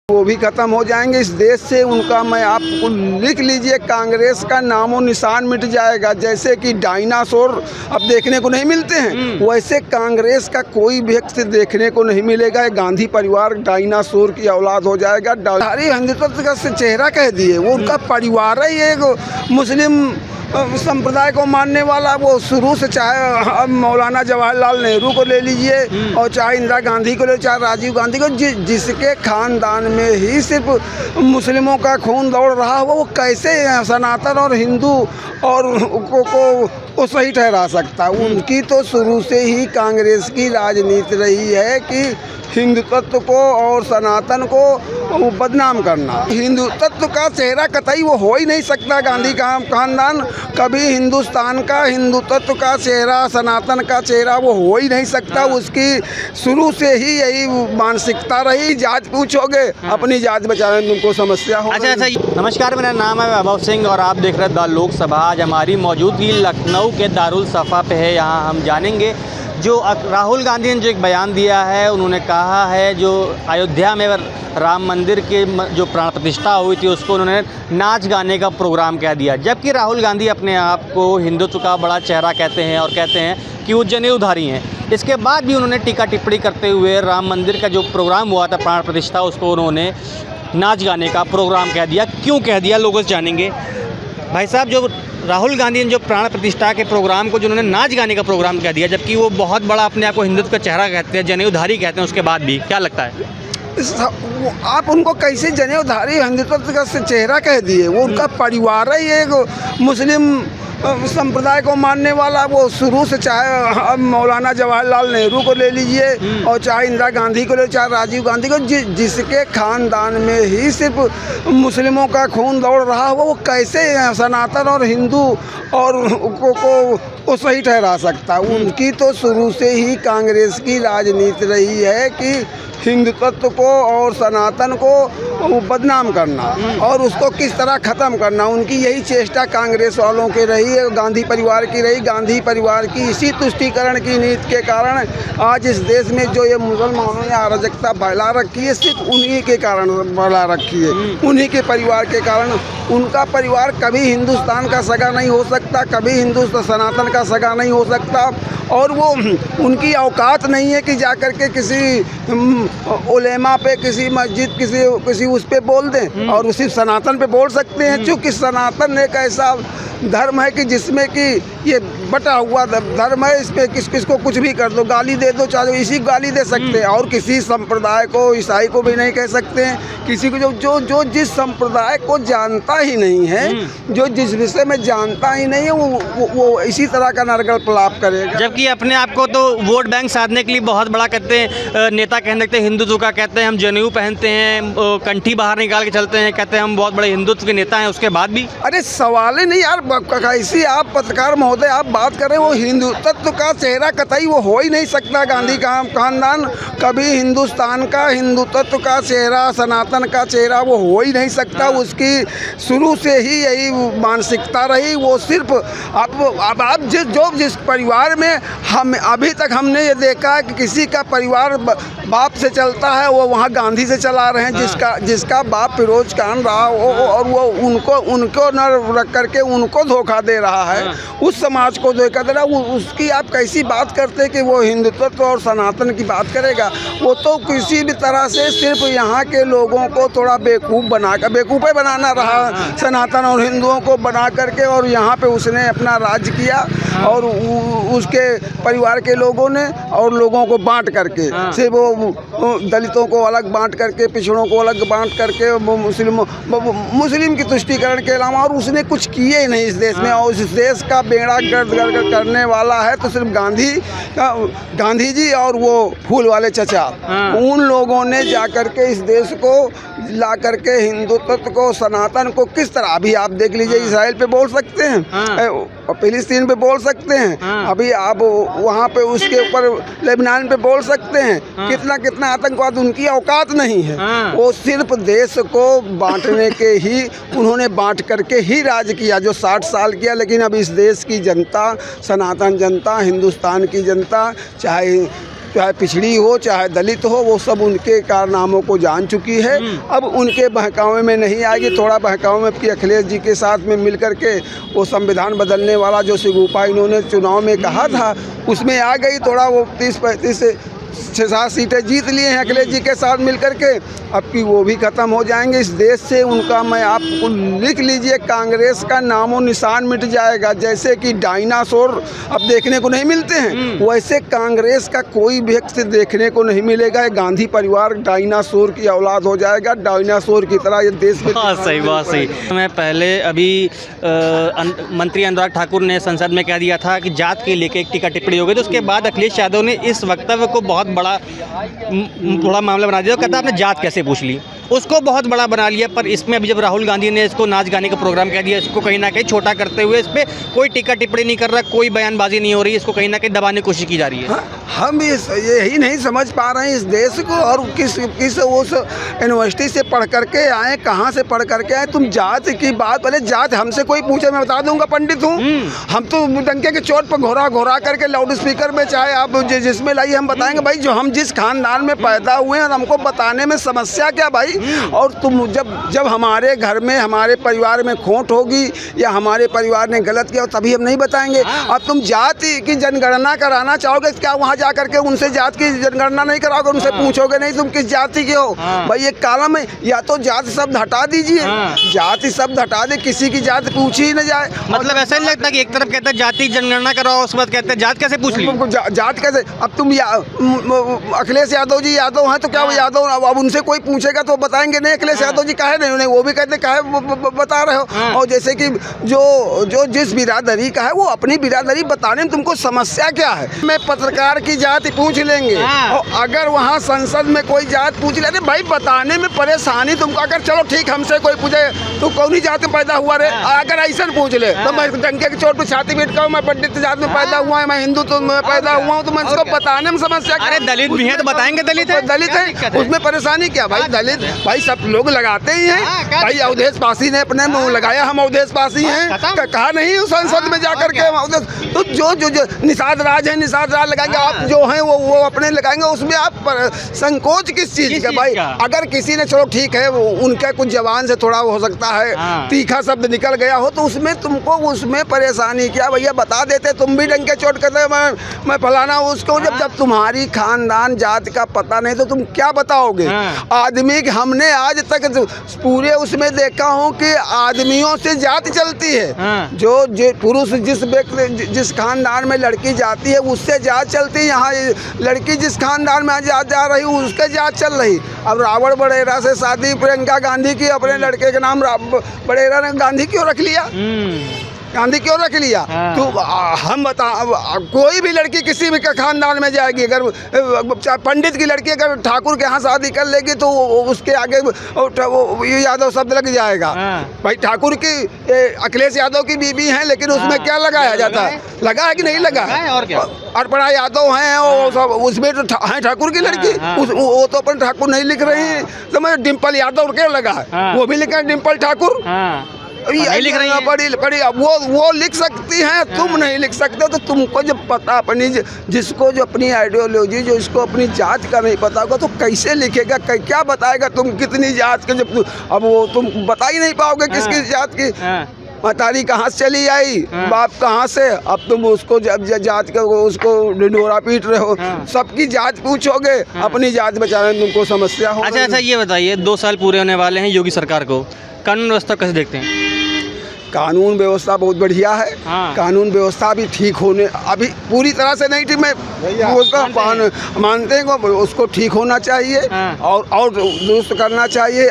वो भी खत्म हो जाएंगे इस देश से। उनका मैं आपको लिख लीजिए, कांग्रेस का नामो निशान मिट जाएगा। जैसे कि डायनासोर अब देखने को नहीं मिलते हैं, वैसे कांग्रेस का कोई व्यक्ति देखने को नहीं मिलेगा। गांधी परिवार डायनासोर की औलाद हो जाएगा। हमारी हिंदुत्व का चेहरा कह दिए, वो उनका परिवार ही एक मुस्लिम संप्रदाय को मानने वाला। वो शुरू से, चाहे मौलाना जवाहरलाल नेहरू को ले लीजिए और चाहे इंदिरा गांधी को ले, चाहे राजीव गांधी को, जिसके खानदान में ही सिर्फ मुस्लिमों का खून दौड़ रहा, वो कैसे सनातन और हिंदू और को सही ठहरा सकता। उनकी तो शुरू से ही कांग्रेस की राजनीति रही है कि हिंदुत्व को और सनातन को बदनाम करना। हिंदुत्व का चेहरा कतई वो हो ही नहीं सकता। गांधी का खानदान कभी हिंदुस्तान का हिंदुत्व का चेहरा, सनातन का चेहरा वो हो ही नहीं सकता। उसकी शुरू से ही यही मानसिकता रही। जात पूछोगे, अपनी जात बचाने में तुमको समस्या हो। अच्छा, नमस्कार, मेरा नाम है वैभव सिंह और आप देख रहे हैं द लोकसभा। आज हमारी मौजूदगी लखनऊ के दारुल सफ़ा पे है। यहाँ हम जानेंगे जो राहुल गांधी ने जो एक बयान दिया है। उन्होंने कहा है जो अयोध्या में राम मंदिर के जो प्राण प्रतिष्ठा हुई थी उसको उन्होंने नाच गाने का प्रोग्राम कह दिया, जबकि राहुल गांधी अपने आप को हिंदुत्व का बड़ा चेहरा कहते हैं और कहते हैं कि वो जनेऊधारी हैं। इसके बाद भी उन्होंने टीका टिप्पणी करते हुए राम मंदिर का जो प्रोग्राम हुआ था प्राण प्रतिष्ठा, उसको उन्होंने नाच गाने का प्रोग्राम कह दिया। क्यों कह दिया, लोगों से जानेंगे। भाई साहब, जो राहुल गांधी ने जो प्राण प्रतिष्ठा के प्रोग्राम को, जिन्होंने नाच गाने का प्रोग्राम कह दिया, जबकि वो बहुत बड़ा अपने आप को हिंदुत्व का चेहरा कहते हैं, जनेऊधारी कहते हैं, उसके बाद भी क्या लगता है आप उनको कैसे जनेऊधारी हिंदुत्व का चेहरा कह दिए? वो उनका परिवार ही एक मुस्लिम संप्रदाय को मानने वाला। वो शुरू से, चाहे मौलाना जवाहरलाल नेहरू को ले लीजिए और चाहे इंदिरा गांधी को ले, चाहे राजीव गांधी को, जिसके खानदान में ही सिर्फ मुस्लिमों का खून दौड़ रहा, वो कैसे सनातन और हिंदू और को सही ठहरा सकता। उनकी तो शुरू से ही कांग्रेस की राजनीति रही है कि हिंदुत्व को और सनातन को बदनाम करना और उसको किस तरह ख़त्म करना। उनकी यही चेष्टा कांग्रेस वालों की रही है, गांधी परिवार की रही। गांधी परिवार की इसी तुष्टीकरण की नीति के कारण आज इस देश में जो ये मुसलमानों ने अराजकता फैला रखी है, सिर्फ उन्हीं के कारण फैला रखी है, उन्हीं के परिवार के कारण। उनका परिवार कभी हिंदुस्तान का सगा नहीं हो सकता, कभी हिंदुस्तान सनातन का सगा नहीं हो सकता। और वो उनकी औकात नहीं है कि जाकर के किसी उलेमा पे, किसी मस्जिद, किसी उस पे बोल दें, और उसी सनातन पे बोल सकते हैं। क्योंकि सनातन एक ऐसा धर्म है कि जिसमें कि ये बटा हुआ धर्म है। इसमें किस को कुछ भी कर दो, गाली दे दो, चाहे इसी गाली दे सकते हैं। और किसी संप्रदाय को, ईसाई को भी नहीं कह सकते हैं। किसी को जो जिस संप्रदाय को जानता ही नहीं है, जो जिस विषय में जानता ही नहीं है, वो इसी तरह का नरगल प्रलाप करेगा। जबकि अपने आप को तो वोट बैंक साधने के लिए बहुत बड़ा कहते हैं, नेता कहने लगते हैं हिंदुत्व का, कहते हैं हम जनेऊ पहनते हैं, कंठी बाहर निकाल के चलते हैं, कहते हैं हम बहुत बड़े हिंदुत्व के नेता हैं। उसके बाद भी अरे सवाल ही नहीं यार, कैसी आप पत्रकार महोदय आप बात कर रहे हो। वो हिंदुत्व का चेहरा कतई वो हो ही नहीं सकता। गांधी का खानदान कभी हिंदुस्तान का हिंदुत्व का चेहरा, सनातन का चेहरा वो हो ही नहीं सकता। उसकी शुरू से ही यही मानसिकता रही। वो सिर्फ आप जिस परिवार में हम अभी तक हमने ये देखा है कि किसी का परिवार बाप से चलता है, वो वहाँ गांधी से चला रहे हैं। जिसका बाप फिरोज खान रहा और वो उनको न रख करके उनको धोखा दे रहा है, उस समाज को धोखा दे रहा है। उसकी आप कैसी बात करते हैं कि वो हिंदुत्व और सनातन की बात करेगा? वो तो किसी भी तरह से सिर्फ यहाँ के लोगों को थोड़ा बेवकूफ़ बनाना रहा, सनातन और हिंदुओं को बना करके। और यहाँ पे उसने अपना राज किया और उसके परिवार के लोगों ने और लोगों को बांट करके, सिर्फ वो दलितों को अलग बांट करके, पिछड़ों को अलग बांट करके, मुस्लिम की तुष्टीकरण के अलावा और उसने कुछ किए ही नहीं इस देश में। और इस देश का बेड़ा गर्द करने वाला है तो सिर्फ गांधी जी और वो फूल वाले चचा। उन लोगों ने जाकर के इस देश को ला करके हिंदुत्व को, सनातन को किस तरह, अभी आप देख लीजिए, इसराइल पे बोल सकते हैं, फिलिस्तीन पे बोल सकते हैं, अभी आप वहाँ पे उसके ऊपर लेबनान पे बोल सकते हैं। कितना आतंकवाद, उनकी औकात नहीं है। वो सिर्फ देश को बांटने के ही, उन्होंने बांट करके ही राज किया जो 60 साल किया। लेकिन अब इस देश की जनता, सनातन जनता, हिंदुस्तान की जनता, चाहे चाहे पिछड़ी हो चाहे दलित हो, वो सब उनके कारनामों को जान चुकी है। अब उनके बहकावे में नहीं आएगी। थोड़ा बहकावे में कि अखिलेश जी के साथ में मिल करके वो संविधान बदलने वाला जो सिगुपा इन्होंने चुनाव में कहा था, उसमें आ गई। थोड़ा वो 30-35 से 6-7 सीटें जीत लिए हैं अखिलेश जी के साथ मिल करके। अब की वो भी ख़त्म हो जाएंगे इस देश से। उनका मैं आपको लिख लीजिए, कांग्रेस का नामो निशान मिट जाएगा। जैसे कि डायनासोर अब देखने को नहीं मिलते हैं, वैसे कांग्रेस का कोई व्यक्ति देखने को नहीं मिलेगा। गांधी परिवार डायनासोर की औलाद हो जाएगा। डायनासोर की तरह ये देश में। बहुत सही, बहुत सही। मैं पहले अभी मंत्री अनुराग ठाकुर ने संसद में कह दिया था कि जात के लेके एक टीका टिप्पणी हो गई, तो उसके बाद अखिलेश यादव ने इस वक्तव्य को बहुत बड़ा मामला बना दिया। कहता आपने जात कैसे पूछ ली, उसको बहुत बड़ा बना लिया। पर इसमें अभी जब राहुल गांधी ने इसको नाच गाने का प्रोग्राम कह दिया, इसको कहीं ना कहीं छोटा करते हुए इस पर कोई टीका टिप्पणी नहीं कर रहा, कोई बयानबाजी नहीं हो रही, इसको कहीं ना कहीं दबाने की कोशिश की जा रही है। हम यही नहीं समझ पा रहे हैं इस देश को। और किस उस यूनिवर्सिटी से पढ़ करके आए, कहाँ से पढ़ करके आए। तुम जात की बात, पहले जात हमसे कोई पूछे, मैं बता दूंगा पंडित हूँ। हम तो डंके के चोट पर घोरा करके लाउड स्पीकर में चाहे आप जिसमें लाइए हम बताएंगे भाई जो हम जिस खानदान में पैदा हुए हैं, हमको बताने में समस्या क्या भाई। और तुम जब हमारे घर में हमारे परिवार में खोट होगी या हमारे परिवार ने गलत किया तभी हम नहीं बताएंगे। अब तुम जाति की जनगणना कराना चाहोगे, क्या वहाँ जा करके उनसे जात की जनगणना नहीं कराओगे, उनसे पूछोगे नहीं तुम किस जाति के हो। भाई ये कालम है, या तो जाति शब्द हटा दीजिए, जाति शब्द हटा दे, किसी की जाति पूछी ही न जाए। मतलब ऐसा नहीं लगता कि एक तरफ कहते हैं जाति जनगणना कराओ, उसके बाद कहते हैं जात कैसे पूछ ली। जात कैसे, अब तुम अखिलेश यादव जी यादव हैं तो क्या वो यादव, अब उनसे कोई पूछेगा तो बताएंगे नहीं अखिलेश यादव जी काहे नहीं, वो भी कहते काहे बता रहे हो। और जैसे कि जो जिस बिरादरी का है वो अपनी बिरादरी बताने में तुमको समस्या क्या है। मैं पत्रकार की जाति पूछ लेंगे और अगर वहाँ संसद में कोई जात पूछ ले, भाई बताने में परेशानी तुमको। अगर चलो ठीक हमसे कोई पूछे तू कौन ही जात में पैदा हुआ रे, अगर ऐसा पूछ ले तो मैं डंके की चोट पर छाती पीट कर मैं पंडित जात में पैदा हुआ है, मैं हिंदू तो मैं पैदा हुआ हूँ, तो मैं इसको बताने में समस्या। अरे दलित भी है तो बताएंगे दलित है, दलित है उसमें परेशानी क्या भाई। दलित भाई सब लोग लगाते ही हैं भाई। अवधेश पासी ने अपने मुँह लगाया, हम अवधेश पासी हैं, कहा नहीं संसद में जाकर के। तो जो निषाद राज है निषाद राज लगाएंगे, आप जो हैं वो अपने लगाएंगे। उसमें आप संकोच किस चीज का भाई। अगर किसी ने चलो ठीक है उनके कुछ जवान से थोड़ा हो सकता है तीखा शब्द निकल गया हो तो उसमें तुमको उसमें परेशानी क्या भैया, बता देते। तुम भी डंके चोट करते मैं फलाना उसको। जब तुम्हारी खानदान जात का पता नहीं तो तुम क्या बताओगे। आदमी की हमने आज तक पूरे उसमें देखा हूँ कि आदमियों से जाति चलती है। जो पुरुष जिस व्यक्ति जिस खानदान में लड़की जाती है उससे जात चलती है। यहाँ लड़की जिस खानदान में जा रही उसके जात चल रही। अब रावण बड़ेरा से शादी प्रियंका गांधी की, अपने लड़के के नाम बड़ेरा ने गांधी क्यों रख लिया, गांधी क्यों रख लिया। तो हम बता, कोई भी लड़की किसी भी खानदान में जाएगी, अगर पंडित की लड़की अगर ठाकुर के यहाँ शादी कर लेगी तो उसके आगे वो यादव शब्द लग जाएगा। भाई ठाकुर की अखिलेश यादव की बीबी हैं लेकिन उसमें क्या लगाया जाता है, लगा है कि नहीं लगा है। और क्या अर्पणा यादव हैं वो सब उसमें तो है ठाकुर की लड़की, वो तो अपन ठाकुर नहीं लिख रही है। तो मैं डिम्पल यादव क्या लगा है, वो भी लिखा है डिम्पल ठाकुर। नहीं लिख रही बड़ी वो लिख सकती हैं, तुम नहीं लिख सकते। तो तुमको जब पता अपनी जिसको जो अपनी आइडियोलॉजी जो इसको अपनी जात का नहीं पता होगा तो कैसे लिखेगा, क्या बताएगा तुम कितनी जात के। जब अब वो तुम बता ही नहीं पाओगे किसकी जात की। मतारी कहाँ से चली आई, बाप कहाँ से। अब तुम उसको जब जात का उसको ढिंढोरा पीट रहे हो, सबकी जात पूछोगे, अपनी जात बचाने में तुमको समस्या हो। अच्छा ये बताइए 2 साल पूरे होने वाले हैं योगी सरकार को, कानून व्यवस्था कैसे देखते हैं। कानून व्यवस्था बहुत बढ़िया है। कानून व्यवस्था भी ठीक होने अभी पूरी तरह से नहीं ठीक, मैं उसका मानते हैं उसको ठीक होना चाहिए और दुरुस्त करना चाहिए।